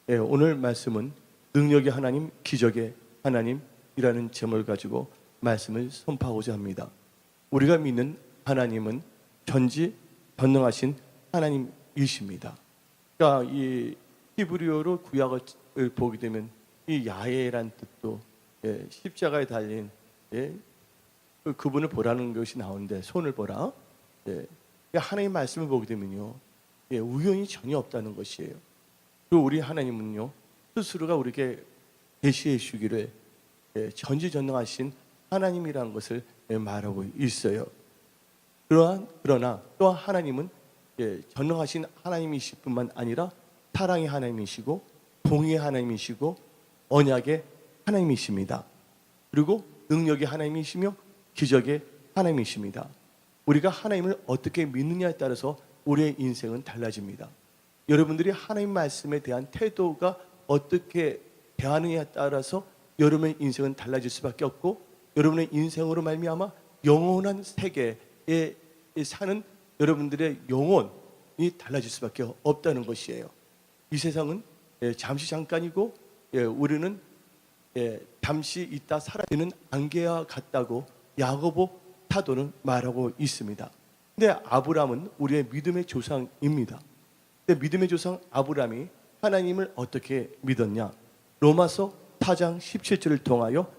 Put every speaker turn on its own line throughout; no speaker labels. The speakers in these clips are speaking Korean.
오늘 말씀은 능력의 하나님, 기적의 하나님이라는 제목을 가지고 말씀을 선포하고자 합니다. 우리가 믿는 하나님은 전지전능하신 하나님이십니다. 그러니까 이 히브리어로 구약을 보게 되면 이 야훼란 뜻도 십자가에 달린 그분을 보라는 것이 나오는데 손을 보라. 하나님의 말씀을 보게 되면요, 우연이 전혀 없다는 것이에요. 그리고 우리 하나님은요, 스스로가 우리에게 계시해 주기를 전지전능하신 하나님이라는 것을 말하고 있어요. 그러나 또한 하나님은 전능하신 하나님이실 뿐만 아니라 사랑의 하나님이시고 공의의 하나님이시고 언약의 하나님이십니다. 그리고 능력의 하나님이시며 기적의 하나님이십니다. 우리가 하나님을 어떻게 믿느냐에 따라서 우리의 인생은 달라집니다. 여러분들이 하나님 말씀에 대한 태도가 어떻게 대하느냐에 따라서 여러분의 인생은 달라질 수밖에 없고, 여러분의 인생으로 말미암아 영원한 세계에 사는 여러분들의 영혼이 달라질 수밖에 없다는 것이에요. 이 세상은 잠시 잠깐이고 우리는 잠시 있다 사라지는 안개와 같다고 야고보 사도는 말하고 있습니다. 근데 아브라함은 우리의 믿음의 조상입니다. 근데 믿음의 조상 아브라함이 하나님을 어떻게 믿었냐? 로마서 4장 17절을 통하여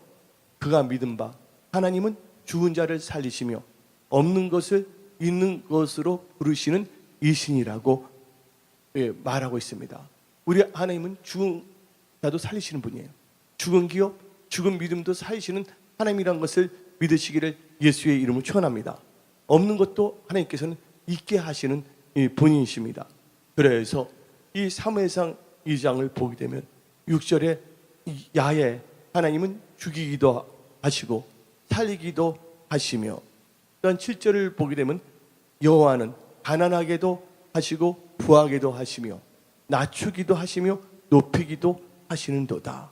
그가 믿은 바 하나님은 죽은 자를 살리시며 없는 것을 있는 것으로 부르시는 이신이라고 말하고 있습니다. 우리 하나님은 죽은 자도 살리시는 분이에요. 죽은 기업, 죽은 믿음도 살리시는 하나님이라는 것을 믿으시기를 예수의 이름으로 축원합니다. 없는 것도 하나님께서는 있게 하시는 분이십니다. 그래서 이 사무엘상 2장을 보게 되면 6절에 야훼 하나님은 죽이기도 하시고 살리기도 하시며, 또한 7절을 보게 되면 여호와는 가난하게도 하시고 부하게도 하시며 낮추기도 하시며 높이기도 하시는도다.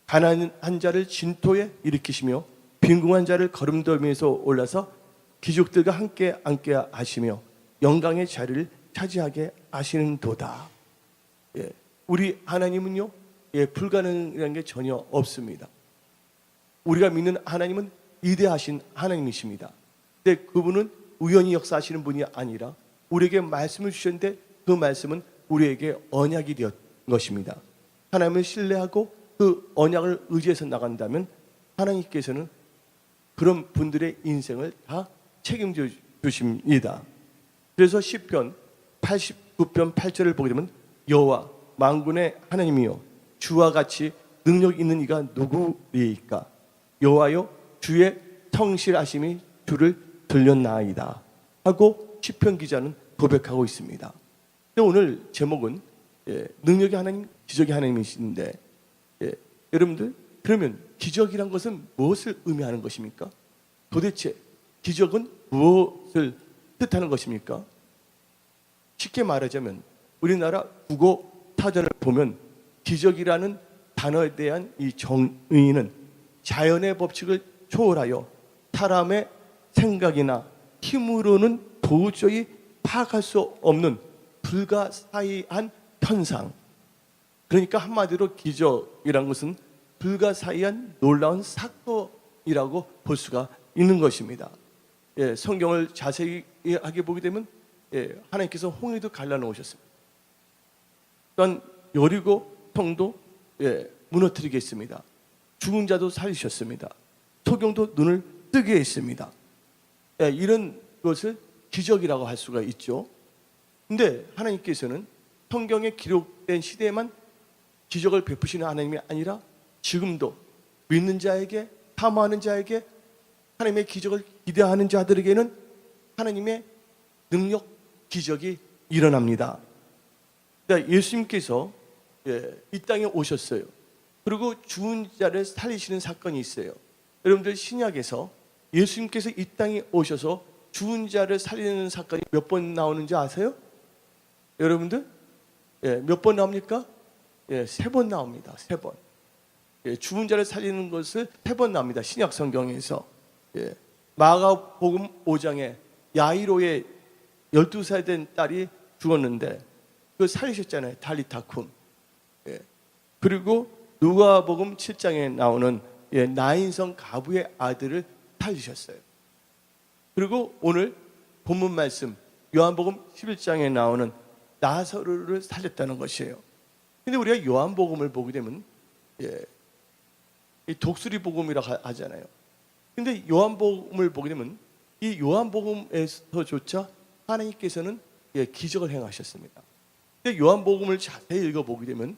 가난한 자를 진토에 일으키시며 빈궁한 자를 거름돌면서 올라서 귀족들과 함께 앉게 하시며 영광의 자리를 차지하게 하시는도다. 우리 하나님은요, 불가능한 게 전혀 없습니다. 우리가 믿는 하나님은 위대하신 하나님이십니다. 근데 그분은 우연히 역사하시는 분이 아니라 우리에게 말씀을 주셨는데 그 말씀은 우리에게 언약이 되었던 것입니다. 하나님을 신뢰하고 그 언약을 의지해서 나간다면 하나님께서는 그런 분들의 인생을 다 책임져 주십니다. 그래서 시편 89편 8절을 보게 되면 여호와 만군의 하나님이여 주와 같이 능력 있는 이가 누구리이까? 여호와여 주의 성실하심이 주를 들렸나이다 하고 시편 기자는 고백하고 있습니다. 오늘 제목은 능력의 하나님, 기적의 하나님이신데, 여러분들 그러면 기적이란 것은 무엇을 의미하는 것입니까? 도대체 기적은 무엇을 뜻하는 것입니까? 쉽게 말하자면 우리나라 국어 사전을 보면 기적이라는 단어에 대한 이 정의는 자연의 법칙을 초월하여 사람의 생각이나 힘으로는 도저히 파악할 수 없는 불가사의한 현상. 그러니까 한마디로 기적이란 것은 불가사의한 놀라운 사건이라고 볼 수가 있는 것입니다. 성경을 자세히 하게 보게 되면 하나님께서 홍해도 갈라놓으셨습니다. 또한 여리고 성도 무너뜨리겠습니다. 죽은 자도 살리셨습니다. 소경도 눈을 뜨게 했습니다. 이런 것을 기적이라고 할 수가 있죠. 근데 하나님께서는 성경에 기록된 시대에만 기적을 베푸시는 하나님이 아니라 지금도 믿는 자에게, 사모하는 자에게, 하나님의 기적을 기대하는 자들에게는 하나님의 능력, 기적이 일어납니다. 그러니까 예수님께서 이 땅에 오셨어요. 그리고 죽은 자를 살리시는 사건이 있어요. 여러분들 신약에서 예수님께서 이 땅에 오셔서 죽은 자를 살리는 사건이 몇 번 나오는지 아세요? 여러분들 몇 번 나옵니까? 3번 나옵니다. 3번. 죽은 자를 살리는 것을 3번 나옵니다. 신약 성경에서. 마가복음 5장에 야이로의 12살 된 딸이 죽었는데 그걸 살리셨잖아요. 달리타쿰. 예. 그리고 누가복음 7장에 나오는 나인성 가부의 아들을 살리셨어요. 그리고 오늘 본문 말씀 요한복음 11장에 나오는 나사로를 살렸다는 것이에요. 근데 우리가 요한복음을 보게 되면 이 독수리 복음이라고 하잖아요. 근데 요한복음을 보게 되면 이 요한복음에서조차 하나님께서는 기적을 행하셨습니다. 근데 요한복음을 자세히 읽어보게 되면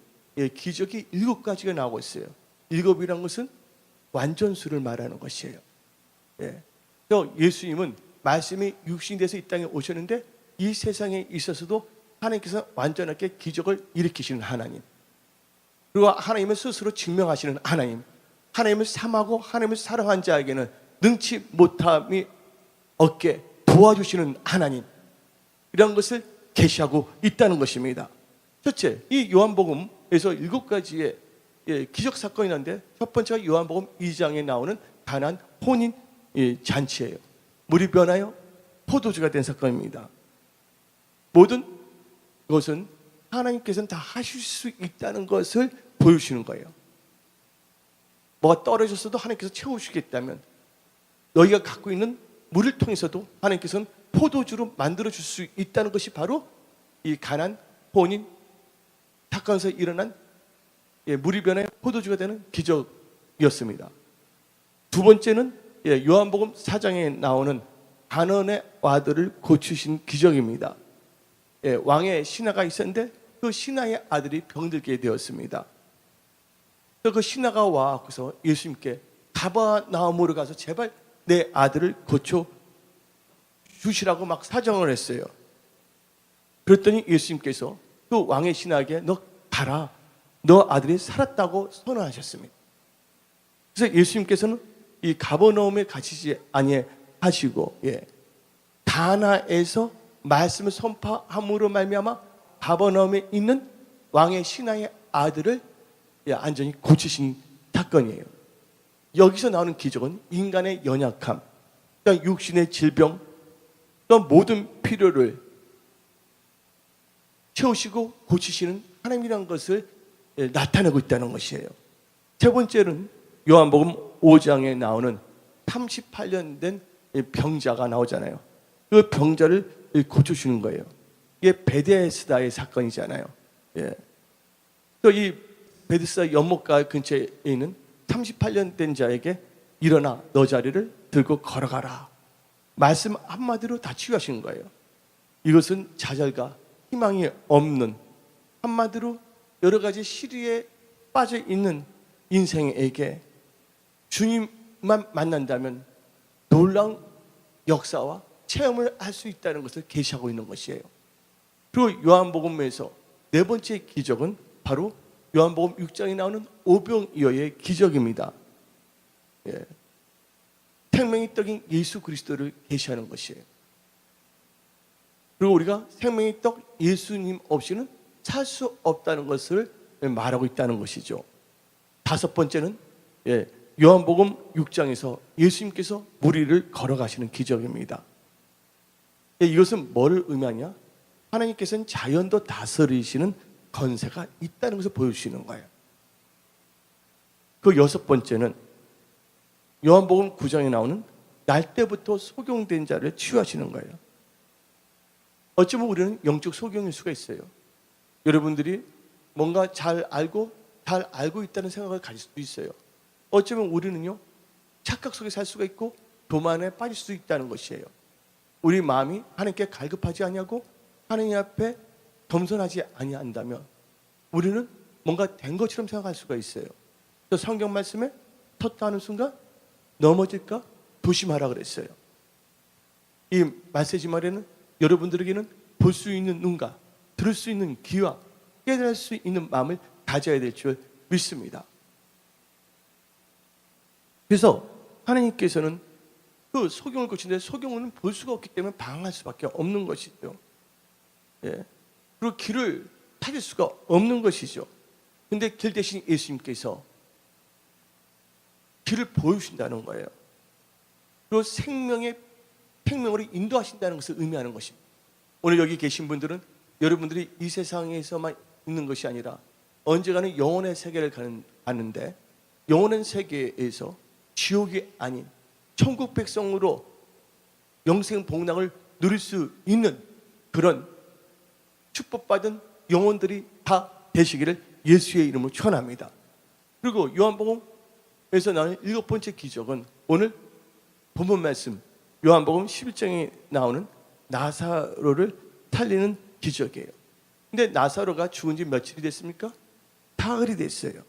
기적이 7가지가 나오고 있어요. 7이란 것은 완전수를 말하는 것이에요. 또 예수님은 말씀이 육신이 돼서 이 땅에 오셨는데 이 세상에 있어서도 하나님께서 완전하게 기적을 일으키시는 하나님, 그리고 하나님은 스스로 증명하시는 하나님, 하나님을 삼하고 하나님을 사랑한 자에게는 능치 못함이 없게 도와주시는 하나님, 이런 것을 계시하고 있다는 것입니다. 첫째, 이 요한복음에서 7가지의 기적 사건이 있는데 첫 번째가 요한복음 2장에 나오는 가나안 혼인 잔치예요. 물이 변하여 포도주가 된 사건입니다. 모든 것은 하나님께서는 다 하실 수 있다는 것을 보여주시는 거예요. 뭐가 떨어졌어도 하나님께서 채우시겠다면 너희가 갖고 있는 물을 통해서도 하나님께서는 포도주로 만들어줄 수 있다는 것이 바로 이 가나안 혼인 사건에서 일어난 물이 변해 포도주가 되는 기적이었습니다. 두 번째는 요한복음 4장에 나오는 가나안의 아들을 고치신 기적입니다. 왕의 신하가 있었는데 그 신하의 아들이 병들게 되었습니다. 그 신하가 와서 예수님께 가버나움으로 가서 제발 내 아들을 고쳐 주시라고 막 사정을 했어요. 그랬더니 예수님께서 그 왕의 신하에게 너 가라, 너 아들이 살았다고 선언하셨습니다. 그래서 예수님께서는 이 가버나움에 가시지 아니하시고 가나에서 말씀을 선포함으로 말미암아 가버나움에 있는 왕의 신하의 아들을 안전히 고치신 사건이에요. 여기서 나오는 기적은 인간의 연약함, 그러니까 육신의 질병, 또 모든 필요를 채우시고 고치시는 하나님이라는 것을 나타내고 있다는 것이에요. 세 번째는 요한복음 5장에 나오는 38년 된 병자가 나오잖아요. 그 병자를 고쳐주는 거예요. 이게 베데스다의 사건이잖아요. 또 이 베데스다 연못가 근처에 있는 38년 된 자에게 일어나 너 자리를 들고 걸어가라, 말씀 한마디로 다 치유하시는 거예요. 이것은 좌절과 희망이 없는, 한마디로 여러 가지 시리에 빠져 있는 인생에게 주님만 만난다면 놀라운 역사와 체험을 할 수 있다는 것을 계시하고 있는 것이에요. 그리고 요한복음에서 네 번째 기적은 바로 요한복음 6장에 나오는 오병이어의 기적입니다. 생명의 떡인 예수 그리스도를 계시하는 것이에요. 그리고 우리가 생명의 떡 예수님 없이는 살 수 없다는 것을 말하고 있다는 것이죠. 다섯 번째는 요한복음 6장에서 예수님께서 물 위를 걸어가시는 기적입니다. 이것은 뭐를 의미하냐? 하나님께서는 자연도 다스리시는 건세가 있다는 것을 보여주시는 거예요. 그 여섯 번째는 요한복음 9장에 나오는 날 때부터 소경된 자를 치유하시는 거예요. 어쩌면 우리는 영적 소경일 수가 있어요. 여러분들이 뭔가 잘 알고 있다는 생각을 가질 수도 있어요. 어쩌면 우리는요, 착각 속에 살 수가 있고 교만에 빠질 수도 있다는 것이에요. 우리 마음이 하나님께 갈급하지 아니하고 하나님 앞에 겸손하지 아니한다면 우리는 뭔가 된 것처럼 생각할 수가 있어요. 그래서 성경 말씀에 섰다 하는 순간 넘어질까 조심하라 그랬어요. 이 메시지 말에는 여러분들에게는 볼 수 있는 눈과 들을 수 있는 귀와 깨달을 수 있는 마음을 가져야 될 줄 믿습니다. 그래서 하나님께서는 그 소경을 고치는데 소경은 볼 수가 없기 때문에 방황할 수밖에 없는 것이죠. 그리고 길을 찾을 수가 없는 것이죠. 근데 길 대신 예수님께서 길을 보여주신다는 거예요. 그리고 생명으로 인도하신다는 것을 의미하는 것입니다. 오늘 여기 계신 분들은 여러분들이 이 세상에서만 있는 것이 아니라 언젠가는 영혼의 세계를 가는데 영혼의 세계에서 지옥이 아닌 천국 백성으로 영생 복락을 누릴 수 있는 그런 축복받은 영혼들이 다 되시기를 예수의 이름으로 축원합니다. 그리고 요한복음에서 나오는 7번째 기적은 오늘 본문 말씀 요한복음 11장에 나오는 나사로를 살리는 기적이에요. 근데 나사로가 죽은 지 며칠이 됐습니까? 사흘이 됐어요.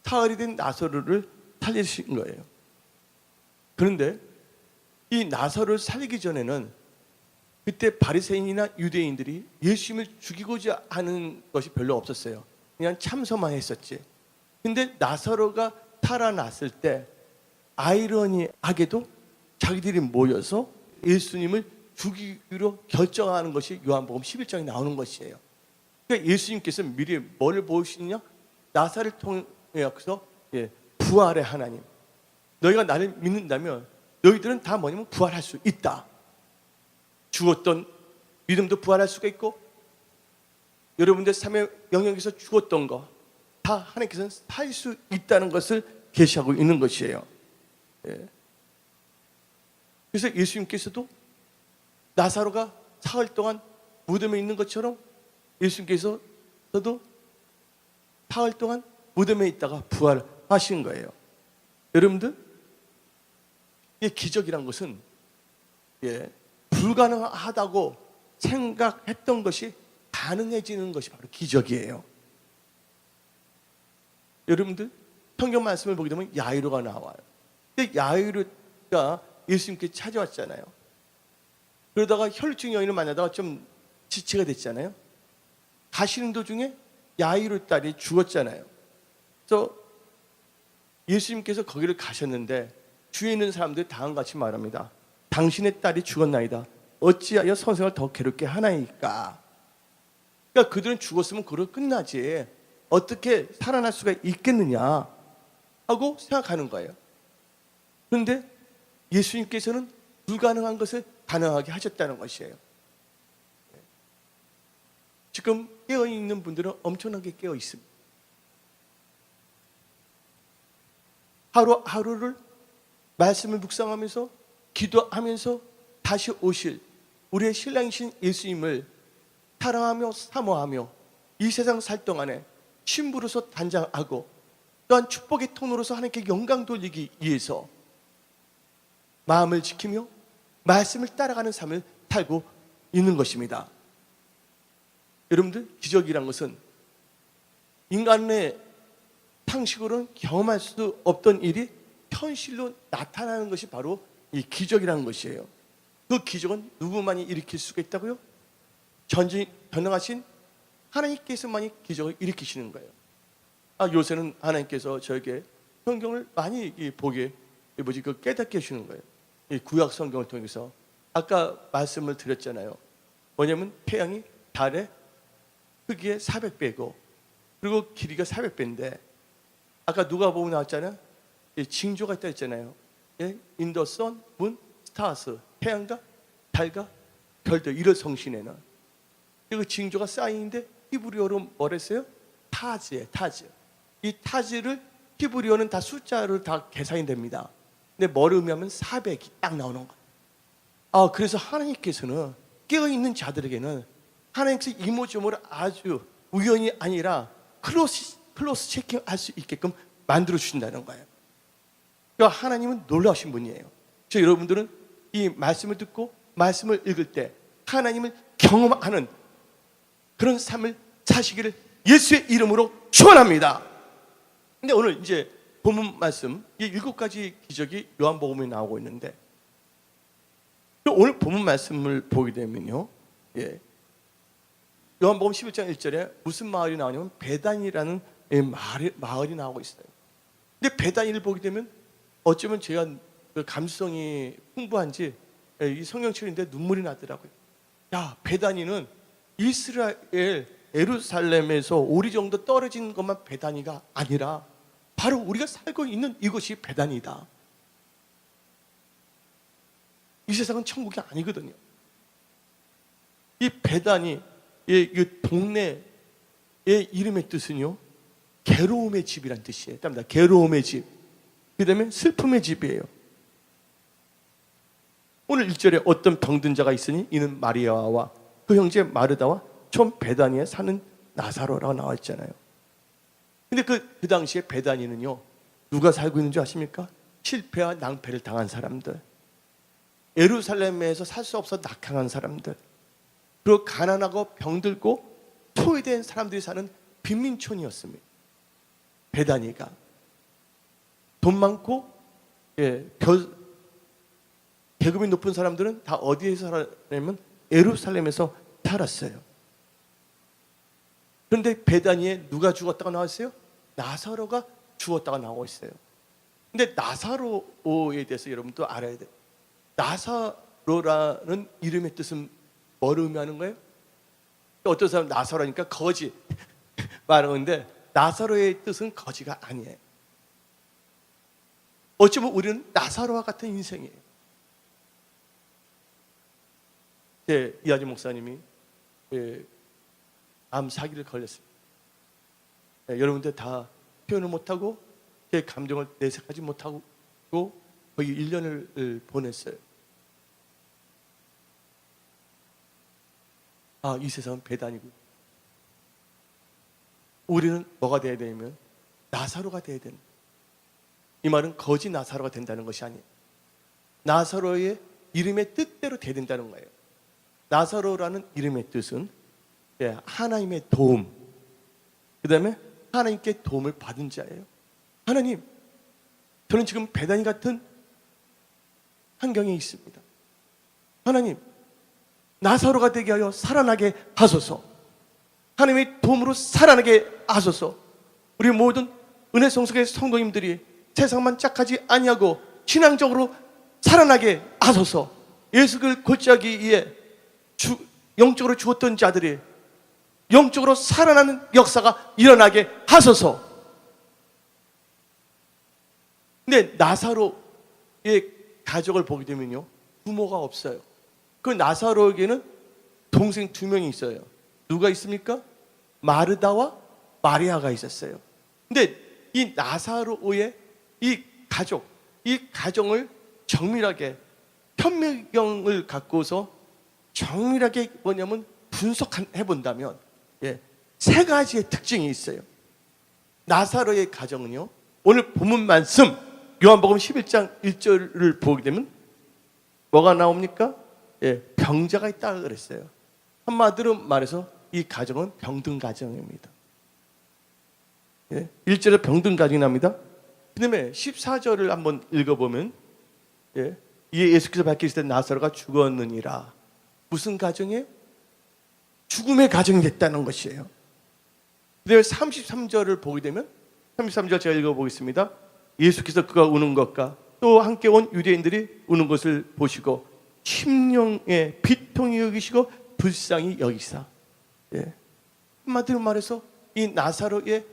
사흘이 된 나사로를 살리신 거예요. 그런데 이 나사로를 살리기 전에는 그때 바리새인이나 유대인들이 예수님을 죽이고자 하는 것이 별로 없었어요. 그냥 참소만 했었지. 근데 나사로가 살아났을 때 아이러니하게도 자기들이 모여서 예수님을 죽이기로 결정하는 것이 요한복음 11장에 나오는 것이에요. 그러니까 예수님께서 미리 뭐를 보시느냐? 나사를 통해서 부활의 하나님. 너희가 나를 믿는다면 너희들은 다 뭐냐면 부활할 수 있다. 죽었던 믿음도 부활할 수가 있고 여러분들 삶의 영역에서 죽었던 거 다 하나님께서는 살 수 있다는 것을 계시하고 있는 것이에요. 그래서 예수님께서도 나사로가 사흘 동안 무덤에 있는 것처럼 예수님께서도 사흘 동안 무덤에 있다가 부활하신 거예요. 여러분들, 이 기적이란 것은 불가능하다고 생각했던 것이 가능해지는 것이 바로 기적이에요. 여러분들, 성경 말씀을 보게 되면 야이로가 나와요. 근데 야이로가 예수님께 찾아왔잖아요. 그러다가 혈증 여인을 만나다가 좀 지체가 됐잖아요. 가시는 도중에 야이로 딸이 죽었잖아요. 그래서 예수님께서 거기를 가셨는데 주위에 있는 사람들이 다음같이 말합니다. 당신의 딸이 죽었나이다. 어찌하여 선생을 더 괴롭게 하나이까? 그러니까 그들은 죽었으면 그걸로 끝나지 어떻게 살아날 수가 있겠느냐 하고 생각하는 거예요. 그런데 예수님께서는 불가능한 것을 가능하게 하셨다는 것이에요. 지금 깨어있는 분들은 엄청나게 깨어 있습니다. 하루하루를 말씀을 묵상하면서 기도하면서 다시 오실 우리의 신랑이신 예수님을 사랑하며 사모하며 이 세상 살 동안에 신부로서 단장하고 또한 축복의 통로로서 하나님께 영광 돌리기 위해서 마음을 지키며 말씀을 따라가는 삶을 살고 있는 것입니다. 여러분들, 기적이란 것은 인간의 상식으로는 경험할 수 없던 일이 현실로 나타나는 것이 바로 이 기적이라는 것이에요. 그 기적은 누구만이 일으킬 수가 있다고요? 전능하신 하나님께서만이 기적을 일으키시는 거예요. 요새는 하나님께서 저에게 성경을 많이 깨닫게 해주는 거예요. 이 구약 성경을 통해서 아까 말씀을 드렸잖아요. 뭐냐면 태양이 달의 크기의 400배고 그리고 길이가 400배인데 아까 누가 보고 나왔잖아요. 징조가 있다 했잖아요. In the sun, moon, stars. 태양과 달과 별들, 이런 성신에는 그 징조가 쌓이는데 히브리어로 뭐랬어요? 타즈예요. 타즈. 이 타즈를 히브리어는 다 숫자로 다 계산이 됩니다. 근데 뭐를 의미하면 400이 딱 나오는 거예요. 그래서 하나님께서는 깨어있는 자들에게는 하나님께서 이모저모를 아주 우연이 아니라 클로스 체킹 할 수 있게끔 만들어 주신다는 거예요. 그러니까 하나님은 놀라우신 분이에요. 여러분들은 이 말씀을 듣고 말씀을 읽을 때 하나님을 경험하는 그런 삶을 사시기를 예수의 이름으로 축원합니다. 근데 오늘 이제 본문 말씀 이 7가지 기적이 요한복음에 나오고 있는데 오늘 본문 말씀을 보게 되면요, 요한복음 11장 1절에 무슨 마을이 나오냐면 베단이라는 마을이 나오고 있어요. 근데 베단이를 보게 되면 어쩌면 제가 그 감성이 풍부한지 이 성경책인데 눈물이 나더라고요. 베단이는 이스라엘 예루살렘에서 오리 정도 떨어진 것만 베단이가 아니라 바로 우리가 살고 있는 이곳이 베단이다. 이 세상은 천국이 아니거든요. 이 베단이 이 동네에 이름의 뜻은요, 괴로움의 집이란 뜻이에요. 괴로움의 집. 그 다음에 슬픔의 집이에요. 오늘 1절에 어떤 병든 자가 있으니 이는 마리아와 그 형제 마르다와 촌 베다니에 사는 나사로라고 나와 있잖아요. 근데 그 당시에 베다니는요, 누가 살고 있는 줄 아십니까? 실패와 낭패를 당한 사람들, 예루살렘에서 살 수 없어 낙향한 사람들, 그리고 가난하고 병들고 소외된 사람들이 사는 빈민촌이었습니다. 베다니가 돈 많고 계급이 높은 사람들은 다 어디에서 살았냐면 예루살렘에서 살았어요. 그런데 베다니에 누가 죽었다가 나왔어요? 나사로가 죽었다가 나오고 있어요. 근데 나사로에 대해서 여러분도 알아야 돼요. 나사로라는 이름의 뜻은 뭘 의미하는 거예요? 어떤 사람은 나사로니까 거지 말하는데, 나사로의 뜻은 거지가 아니에요. 어쩌면 우리는 나사로와 같은 인생이에요. 이하지 목사님이 암 사기를 걸렸습니다. 여러분들 다 표현을 못하고 제 감정을 내색하지 못하고 거의 1년을 보냈어요. 이 세상은 배단이고, 우리는 뭐가 돼야 되냐면 나사로가 돼야 된다. 이 말은 거지 나사로가 된다는 것이 아니에요. 나사로의 이름의 뜻대로 돼야 된다는 거예요. 나사로라는 이름의 뜻은 하나님의 도움, 그 다음에 하나님께 도움을 받은 자예요. 하나님, 저는 지금 베다니 같은 환경에 있습니다. 하나님, 나사로가 되게 하여 살아나게 하소서. 하나님의 도움으로 살아나게 하소서. 우리 모든 은혜 성숙의 성도님들이 세상만 짝하지 아니하고 신앙적으로 살아나게 하소서. 예수를 골짜기 위에 영적으로 죽었던 자들이 영적으로 살아나는 역사가 일어나게 하소서. 근데 나사로의 가족을 보게 되면요, 부모가 없어요. 그 나사로에게는 동생 2명이 있어요. 누가 있습니까? 마르다와 마리아가 있었어요. 근데 이 나사로의 이 가정을 정밀하게 현미경을 갖고서 정밀하게 뭐냐면 분석해 본다면 3가지의 특징이 있어요. 나사로의 가정은요, 오늘 본문 말씀 요한복음 11장 1절을 보게 되면 뭐가 나옵니까? 병자가 있다고 그랬어요. 한마디로 말해서 이 가정은 병든 가정입니다. 1절에 병든 가정이 납니다. 그 다음에 14절을 한번 읽어보면 예수께서 밝히실 때 나사로가 죽었느니라. 무슨 가정이에요? 죽음의 가정이 됐다는 것이에요. 그 다음에 33절을 보게 되면 33절 제가 읽어보겠습니다. 예수께서 그가 우는 것과 또 함께 온 유대인들이 우는 것을 보시고 심령에 비통히 여기시고 불쌍히 여기사. 한마디로 말해서 이 나사로의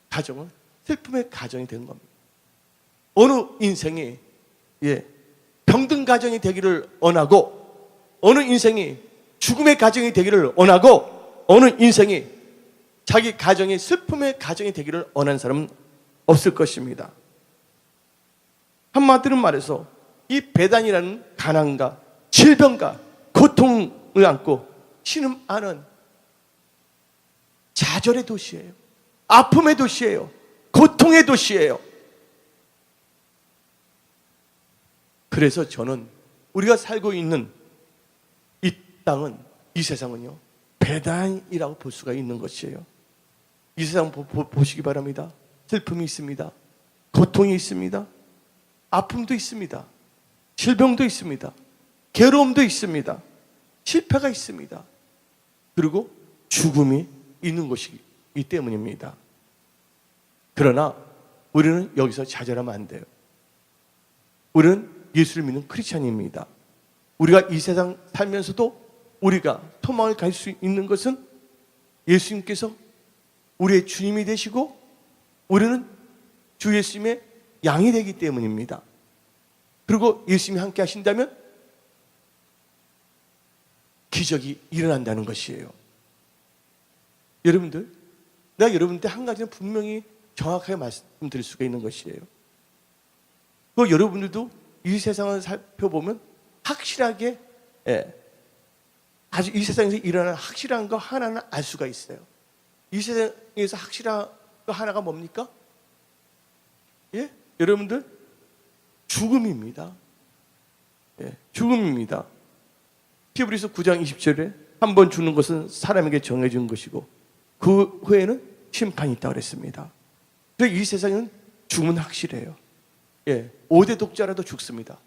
가정은 슬픔의 가정이 된 겁니다. 어느 인생이 병든 가정이 되기를 원하고, 어느 인생이 죽음의 가정이 되기를 원하고, 어느 인생이 자기 가정이 슬픔의 가정이 되기를 원하는 사람은 없을 것입니다. 한마디로 말해서 이 배단이라는 가난과 질병과 고통을 안고 신음하는 좌절의 도시예요. 아픔의 도시예요. 고통의 도시예요. 그래서 저는 우리가 살고 있는 이 땅은, 이 세상은요, 배단이라고 볼 수가 있는 것이에요. 이 세상 보시기 바랍니다. 슬픔이 있습니다. 고통이 있습니다. 아픔도 있습니다. 질병도 있습니다. 괴로움도 있습니다. 실패가 있습니다. 그리고 죽음이 있는 것이기 때문입니다. 그러나 우리는 여기서 좌절하면 안 돼요. 우리는 예수를 믿는 크리스찬입니다. 우리가 이 세상 살면서도 우리가 소망을 가질 수 있는 것은 예수님께서 우리의 주님이 되시고 우리는 주 예수님의 양이 되기 때문입니다. 그리고 예수님이 함께 하신다면 기적이 일어난다는 것이에요. 여러분들, 내가 여러분한테 한 가지는 분명히 정확하게 말씀드릴 수가 있는 것이에요. 그 여러분들도 이 세상을 살펴보면 확실하게, 아주 이 세상에서 일어나는 확실한 거 하나는 알 수가 있어요. 이 세상에서 확실한 거 하나가 뭡니까? 예? 여러분들, 죽음입니다. 죽음입니다. 히브리서 9장 20절에 한 번 죽는 것은 사람에게 정해진 것이고 그 후에는 심판이 있다고 그랬습니다. 그래서 이 세상은 죽음은 확실해요. 5대 독자라도 죽습니다.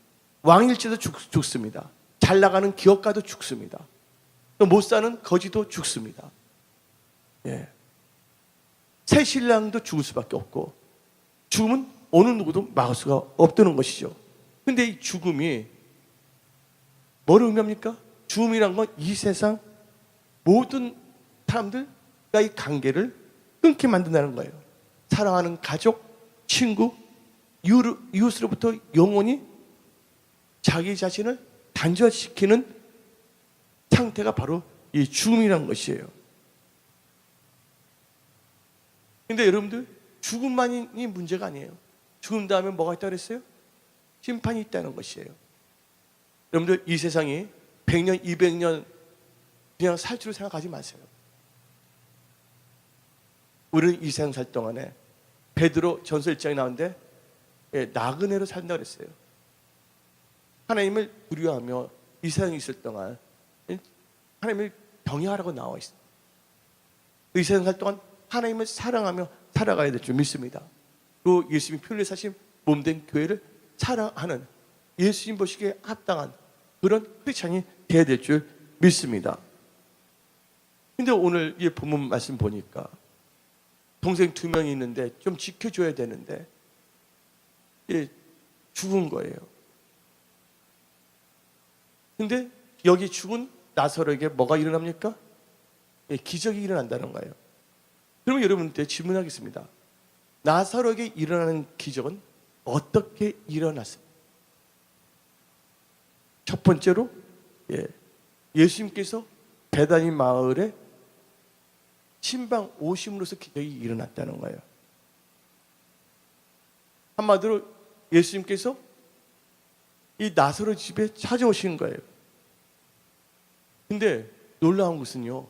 왕일지도 죽습니다. 잘 나가는 기업가도 죽습니다. 또 못 사는 거지도 죽습니다. 새 신랑도 죽을 수밖에 없고 죽음은 어느 누구도 막을 수가 없다는 것이죠. 근데 이 죽음이 뭐를 의미합니까? 죽음이란 건 이 세상 모든 사람들과 이 관계를 끊게 만든다는 거예요. 사랑하는 가족, 친구, 이웃으로부터 영원히 자기 자신을 단절시키는 상태가 바로 이 죽음이란 것이에요. 근데 여러분들, 죽음만이 문제가 아니에요. 죽음 다음에 뭐가 있다고 그랬어요? 심판이 있다는 것이에요. 여러분들, 이 세상이 100년, 200년 그냥 살 줄을 생각하지 마세요. 우리는 이 세상 살 동안에 베드로 전서 1장에 나오는데 나그네로 산다고 그랬어요. 하나님을 두려워하며 이 세상에 있을 동안 하나님을 경외하라고 나와 있어요. 이 세상 살 동안 하나님을 사랑하며 살아가야 될 줄 믿습니다. 그리고 예수님이 편리 사신 몸된 교회를 사랑하는, 예수님 보시기에 합당한 그런 크리스찬이 되어야 될 줄 믿습니다. 근데 오늘 이 본문 말씀 보니까 동생 2명이 있는데 좀 지켜줘야 되는데 죽은 거예요. 근데 여기 죽은 나사로에게 뭐가 일어납니까? 기적이 일어난다는 거예요. 그러면 여러분한테 질문하겠습니다. 나사로에게 일어나는 기적은 어떻게 일어났습니까? 첫 번째로 예수님께서 베다니 마을에 신방 오심으로써 기적이 일어났다는 거예요. 한마디로 예수님께서 이 나사로 집에 찾아오신 거예요. 근데 놀라운 것은요,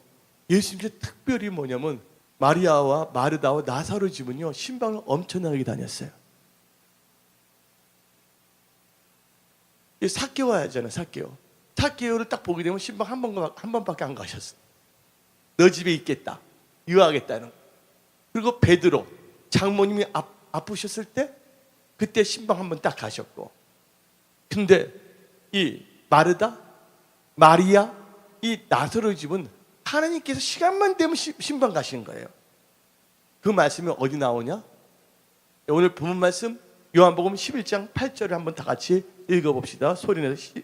예수님께서 특별히 뭐냐면 마리아와 마르다와 나사로 집은요 신방을 엄청나게 다녔어요. 삭개오가 하잖아요. 삭개오를 딱 보게 되면 신방 한 번밖에 안 가셨어. 너 집에 있겠다, 유하겠다는. 그리고 베드로 장모님이 아프셨을 때 그때 신방 한 번 딱 가셨고, 근데 이 마르다, 마리아, 이 나사로 집은 하나님께서 시간만 되면 신방 가시는 거예요. 그 말씀이 어디 나오냐? 오늘 본문 말씀 요한복음 11장 8절을 한번 다 같이 읽어봅시다. 소리내서.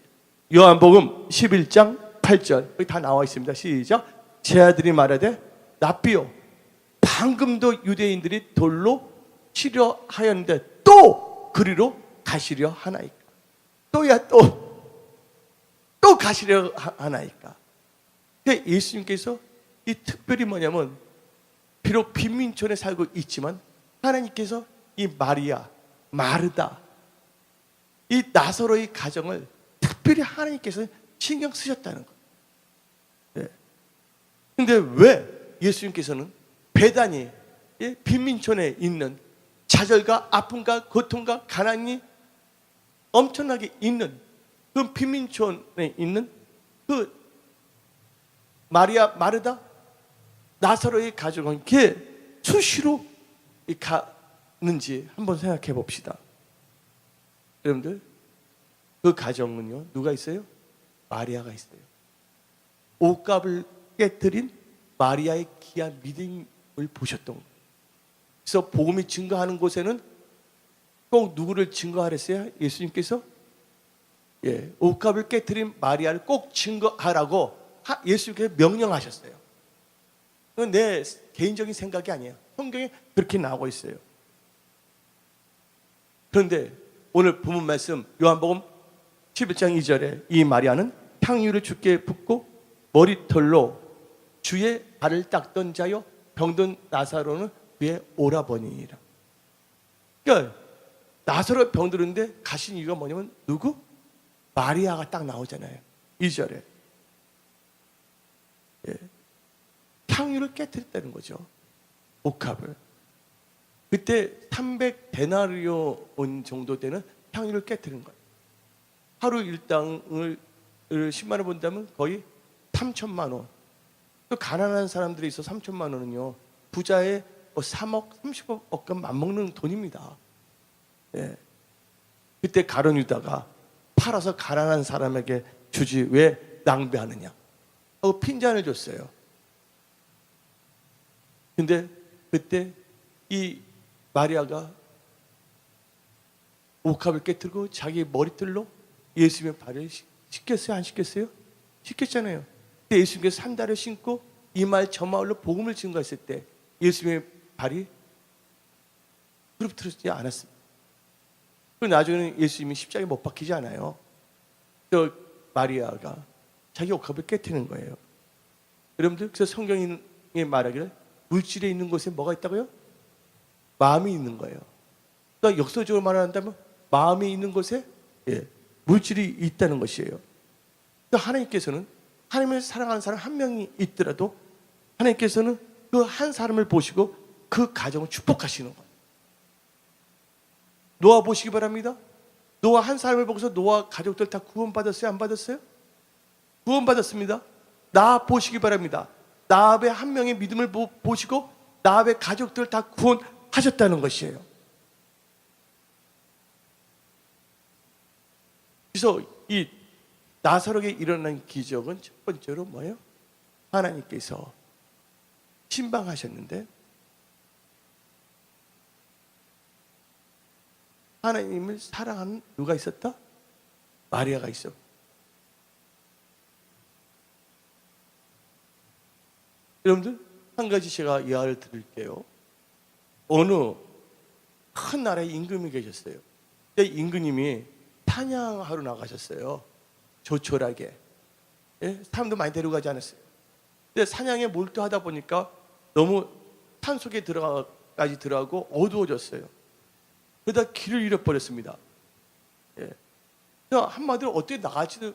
요한복음 11장 8절 여기 다 나와 있습니다. 시작. 제 아들이 말하되 랍비요, 방금도 유대인들이 돌로 치려 하였는데 또 그리로 가시려 하나이까. 또 가시려 하나이까. 예수님께서 이 특별히 뭐냐면 비록 빈민촌에 살고 있지만 하나님께서 이 마리아, 마르다, 이 나사로의 가정을 특별히 하나님께서 신경 쓰셨다는 거예요. 근데 왜 예수님께서는 베다니 빈민촌에 있는 좌절과 아픔과 고통과 가난이 엄청나게 있는 그 빈민촌에 있는 그 마리아, 마르다, 나사로의 가정은 이렇게 수시로 가는지 한번 생각해 봅시다. 여러분들, 그 가정은요 누가 있어요? 마리아가 있어요. 옷값을 깨뜨린 마리아의 귀한 믿음을 보셨던 거예요. 그래서 복음이 증거하는 곳에는 꼭 누구를 증거하랬어요? 예수님께서 옷값을 깨뜨린 마리아를 꼭 증거하라고 예수님께서 명령하셨어요. 그건 내 개인적인 생각이 아니에요. 성경에 그렇게 나오고 있어요. 그런데 오늘 본문 말씀 요한복음 11장 2절에 이 마리아는 향유를 주께 붓고 머리털로 주의 발을 닦던 자요 병든 나사로는 그의 오라버니니라. 그러니까 나사로 병들었는데 가신 이유가 뭐냐면 누구? 마리아가 딱 나오잖아요. 2절에. 예. 향유를 깨뜨렸다는 거죠. 옥합을. 그때 300데나리온 정도 되는 향유를 깨뜨린 거예요. 하루 일당을 10만 원 본다면 거의 3천만 원. 또 가난한 사람들이 있어 3천만 원은요. 부자의 3억, 30억과 맞먹는 돈입니다. 예. 그때 가룟 유다가 팔아서 가난한 사람에게 주지 왜 낭비하느냐 하고 핀잔을 줬어요. 근데 그때 이 마리아가 옥합을 깨뜨리고 자기 머리털로 예수님의 발을 씻겼어요? 안 씻겼어요? 씻겼잖아요. 근데 예수님께서 산다를 신고 이 마을 저 마을로 복음을 증거했을 때 예수님의 발이 부르트지 않았습니다. 그리고 나중에는 예수님이 십자가에 못 박히지 않아요. 또 마리아가 자기 옥합을 깨뜨리는 거예요. 여러분들, 그래서 성경이 말하기를 물질에 있는 곳에 뭐가 있다고요? 마음이 있는 거예요. 그러니까 역설적으로 말한다면 마음이 있는 곳에 물질이 있다는 것이에요. 그러니까 하나님께서는 하나님을 사랑하는 사람 한 명이 있더라도 하나님께서는 그 한 사람을 보시고 그 가정을 축복하시는 거예요. 노아 보시기 바랍니다. 노아 한 사람을 보고서 노아 가족들 다 구원받았어요? 안 받았어요? 구원받았습니다. 나합 보시기 바랍니다. 나합의 한 명의 믿음을 보시고 나합의 가족들 다 구원하셨다는 것이에요. 그래서 이 나사로에게 일어난 기적은 첫 번째로 뭐예요? 하나님께서 신방하셨는데 하나님을 사랑하는 누가 있었다? 마리아가 있어. 여러분들, 한 가지 제가 이야기를 드릴게요. 어느 큰 나라에 임금이 계셨어요. 임금님이 사냥하러 나가셨어요. 조촐하게. 사람도 많이 데려가지 않았어요. 근데 사냥에 몰두하다 보니까 너무 산속에 까지 들어가고 어두워졌어요. 그러다 길을 잃어버렸습니다. 한마디로 어떻게 나갈지도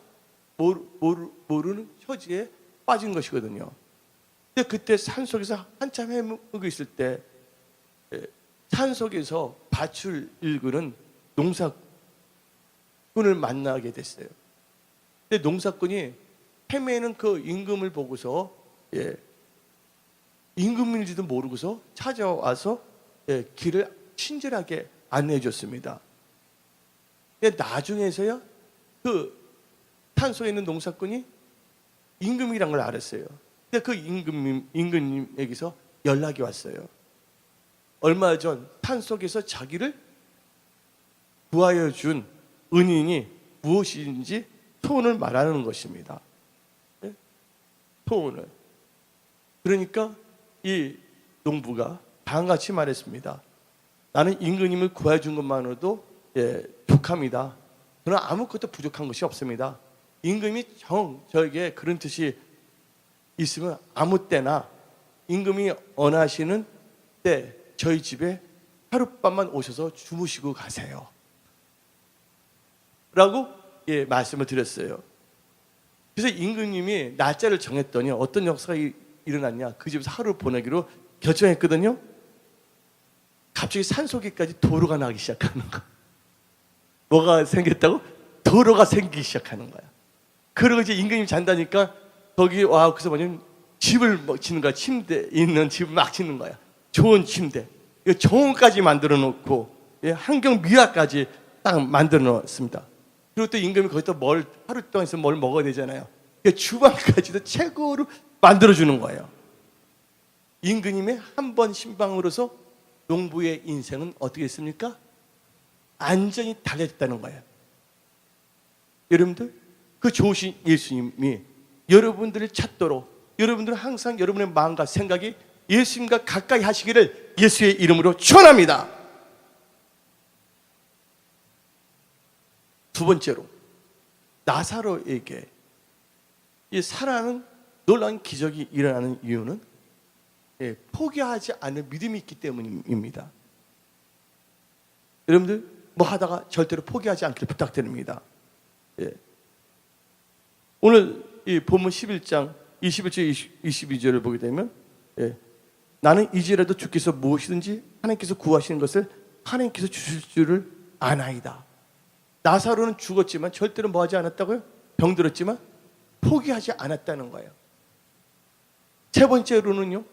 모르는 처지에 빠진 것이거든요. 근데 그때 산속에서 한참 헤매고 있을 때 산속에서 밭을 일구는 농사꾼을 만나게 됐어요. 근데 농사꾼이 헤매는 그 임금을 보고서 임금인지도 모르고서 찾아와서 길을 친절하게 안내해 줬습니다. 근데 나중에서야 그 산속에 있는 농사꾼이 임금이란 걸 알았어요. 근데 그 임금님에게서 연락이 왔어요. 얼마 전 산속에서 자기를 구하여 준 은인이 무엇인지 소원을 말하는 것입니다. 소원을. 그러니까 이 농부가 다음같이 말했습니다. 나는 임금님을 구해 준 것만으로도 족합니다. 그러나 아무것도 부족한 것이 없습니다. 임금이 저에게 그런 뜻이 있으면 아무 때나 임금이 원하시는 때 저희 집에 하룻밤만 오셔서 주무시고 가세요. 라고 말씀을 드렸어요. 그래서 임금님이 날짜를 정했더니 어떤 역사가 일어났냐, 그 집에서 하루 보내기로 결정했거든요. 갑자기 산속에까지 도로가 나기 시작하는 거야. 뭐가 생겼다고? 도로가 생기기 시작하는 거야. 그러고 이제 임금님이 잔다니까 거기 와, 그래서 뭐냐면 집을 짓는 거야. 침대 있는 집을 막 짓는 거야. 좋은 침대, 정원까지 만들어 놓고 환경 미화까지 딱 만들어 놓습니다. 그리고 또 임금이 거기서 하루 동안 있으면 뭘 먹어야 되잖아요. 그러니까 주방까지도 최고로 만들어 주는 거예요. 임금님의 한 번 신방으로서 농부의 인생은 어떻게 했습니까? 안전히 달려졌다는 거예요. 여러분들, 그 좋으신 예수님이 여러분들을 찾도록 여러분들은 항상 여러분의 마음과 생각이 예수님과 가까이 하시기를 예수의 이름으로 축원합니다. 두 번째로, 나사로에게 이 살아나는 놀라운 기적이 일어나는 이유는 포기하지 않는 믿음이 있기 때문입니다. 여러분들 뭐 하다가 절대로 포기하지 않기를 부탁드립니다. 오늘 이 본문 11장 21절 22절을 보게 되면 나는 이제라도 주께서 무엇이든지 하나님께서 구하시는 것을 하나님께서 주실 줄을 아나이다. 나사로는 죽었지만 절대로 뭐 하지 않았다고요? 병들었지만 포기하지 않았다는 거예요. 세 번째로는요,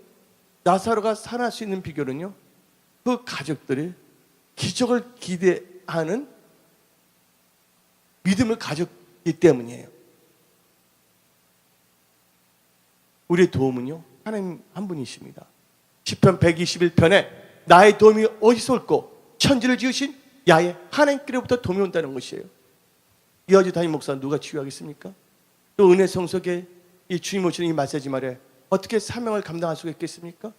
나사로가 살아날 수 있는 비결은요, 그 가족들이 기적을 기대하는 믿음을 가졌기 때문이에요. 우리의 도움은요, 하나님 한 분이십니다. 시편 121편에 나의 도움이 어디서 올꼬? 천지를 지으신 야훼 하나님께로부터 도움이 온다는 것이에요. 이어지 담임 목사 누가 치유하겠습니까? 또 은혜 성석에 이 주님 오시는 이 마사지 말에 어떻게 사명을 감당할 수가 있겠습니까?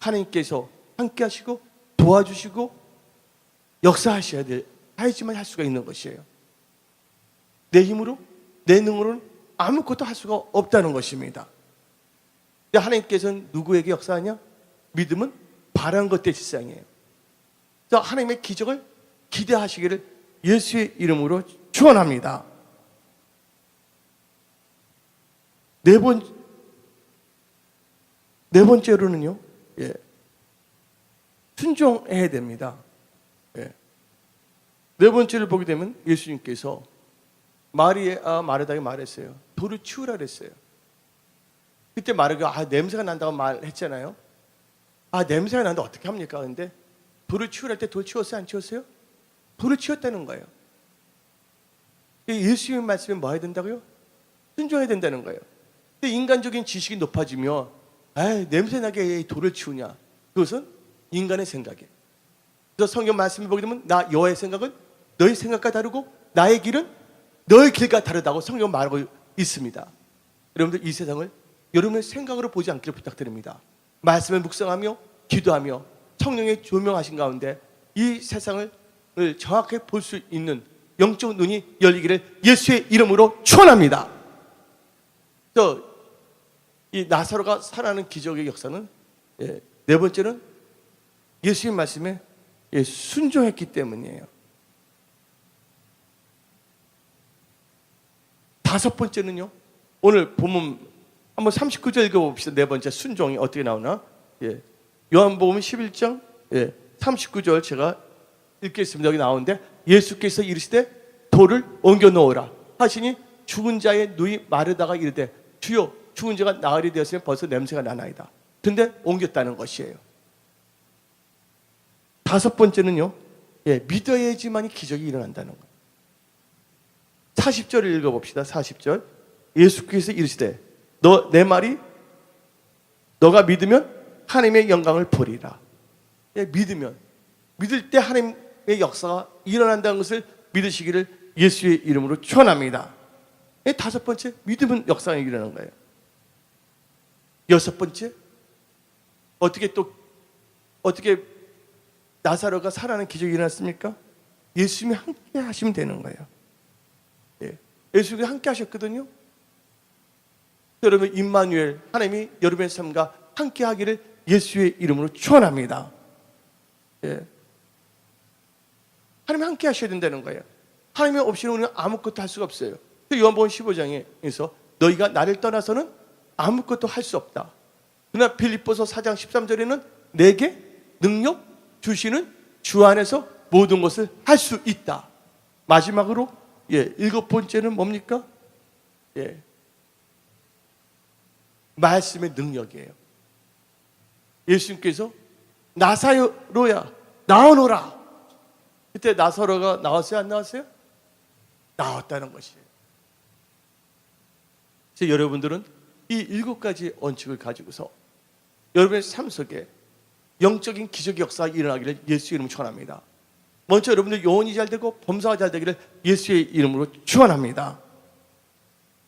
하나님께서 함께 하시고 도와주시고 역사하셔야 해야지만 할 수가 있는 것이에요. 내 힘으로 내 능으로는 아무것도 할 수가 없다는 것입니다. 근데 하나님께서는 누구에게 역사하냐? 믿음은 바라는 것 대실상이에요. 그래서 하나님의 기적을 기대하시기를 예수의 이름으로 축원합니다. 네 번째로는요, 순종해야 됩니다. 네 번째를 보게 되면 예수님께서 마르다에게 말했어요. 돌을 치우라 그랬어요. 그때 마르다가 냄새가 난다고 말했잖아요. 냄새가 나는데 어떻게 합니까? 근데 돌을 치우라 할 때 돌 치웠어요? 안 치웠어요? 돌을 치웠다는 거예요. 예수님 말씀에 뭐 해야 된다고요? 순종해야 된다는 거예요. 근데 인간적인 지식이 높아지면 냄새나게 돌을 치우냐? 그것은 인간의 생각이에요. 그래서 성경 말씀을 보게 되면 나 여호와의 생각은 너희 생각과 다르고 나의 길은 너의 길과 다르다고 성경 말하고 있습니다. 여러분들 이 세상을 여러분의 생각으로 보지 않기를 부탁드립니다. 말씀을 묵상하며 기도하며 성령의 조명하신 가운데 이 세상을 정확하게 볼 수 있는 영적 눈이 열리기를 예수의 이름으로 축원합니다. 또 이 나사로가 살아나는 기적의 역사는 네 번째는 예수님 말씀에 순종했기 때문이에요. 다섯 번째는요, 오늘 본문 한번 39절 읽어봅시다. 네 번째 순종이 어떻게 나오나? 요한복음 11장 39절 제가 읽겠습니다. 여기 나오는데 예수께서 이르시되 돌을 옮겨 놓으라 하시니 죽은 자의 누이 마르다가 이르되 주여 죽은 자가 나흘이 되었으면 벌써 냄새가 나나이다. 근데 옮겼다는 것이에요. 다섯 번째는요, 믿어야지만이 기적이 일어난다는 거예요. 40절을 읽어봅시다. 40절 예수께서 이르시되 내 말이 너가 믿으면 하나님의 영광을 보리라. 믿을 때 하나님의 역사가 일어난다는 것을 믿으시기를 예수의 이름으로 축원합니다. 다섯 번째, 믿으면 역사가 일어나는 거예요. 여섯 번째, 어떻게 나사로가 살아나는 기적이 일어났습니까? 예수님이 함께 하시면 되는 거예요. 예수님이 함께 하셨거든요. 여러분 임마누엘 하나님이 여러분의 삶과 함께 하기를 예수의 이름으로 축원합니다. 하나님이 함께 하셔야 된다는 거예요. 하나님이 없이는 우리는 아무것도 할 수가 없어요. 요한복음 15장에서 너희가 나를 떠나서는 아무것도 할 수 없다. 그러나 빌립보서 4장 13절에는 내게 능력 주시는 주 안에서 모든 것을 할 수 있다. 마지막으로 일곱 번째는 뭡니까? 말씀의 능력이에요. 예수님께서 나사로야 나오너라. 그때 나사로가 나왔어요? 안 나왔어요? 나왔다는 것이에요. 그래서 여러분들은 이 일곱 가지 원칙을 가지고서 여러분의 삶 속에 영적인 기적의 역사가 일어나기를 예수의 이름으로 축원합니다. 먼저 여러분들 영혼이 잘 되고 범사가 잘 되기를 예수의 이름으로 축원합니다.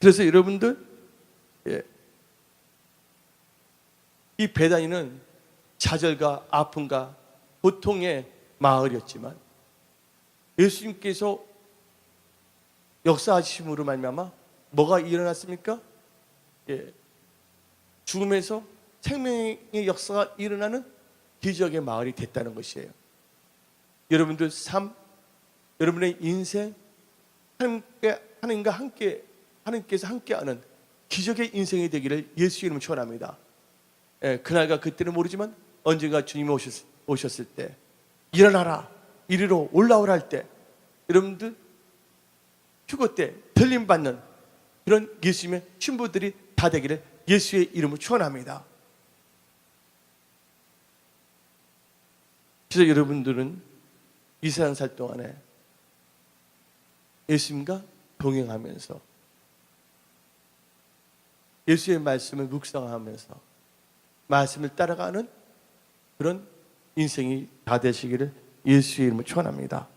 그래서 여러분들 이 베다니는 좌절과 아픔과 고통의 마을이었지만 예수님께서 역사하심으로 말미암아 뭐가 일어났습니까? 죽음에서 생명의 역사가 일어나는 기적의 마을이 됐다는 것이에요. 여러분들 삶, 여러분의 인생, 하나님께서 함께하는 기적의 인생이 되기를 예수 이름으로 축원합니다. 그날과 그때는 모르지만 언젠가 주님이 오셨을 때 일어나라, 이리로 올라오라 할 때 여러분들 휴거 때 들림받는 그런 예수님의 신부들이 다 되기를 예수의 이름으로 축원합니다. 그래서 여러분들은 이 세상 살 동안에 예수님과 동행하면서 예수의 말씀을 묵상하면서 말씀을 따라가는 그런 인생이 다 되시기를 예수의 이름으로 축원합니다.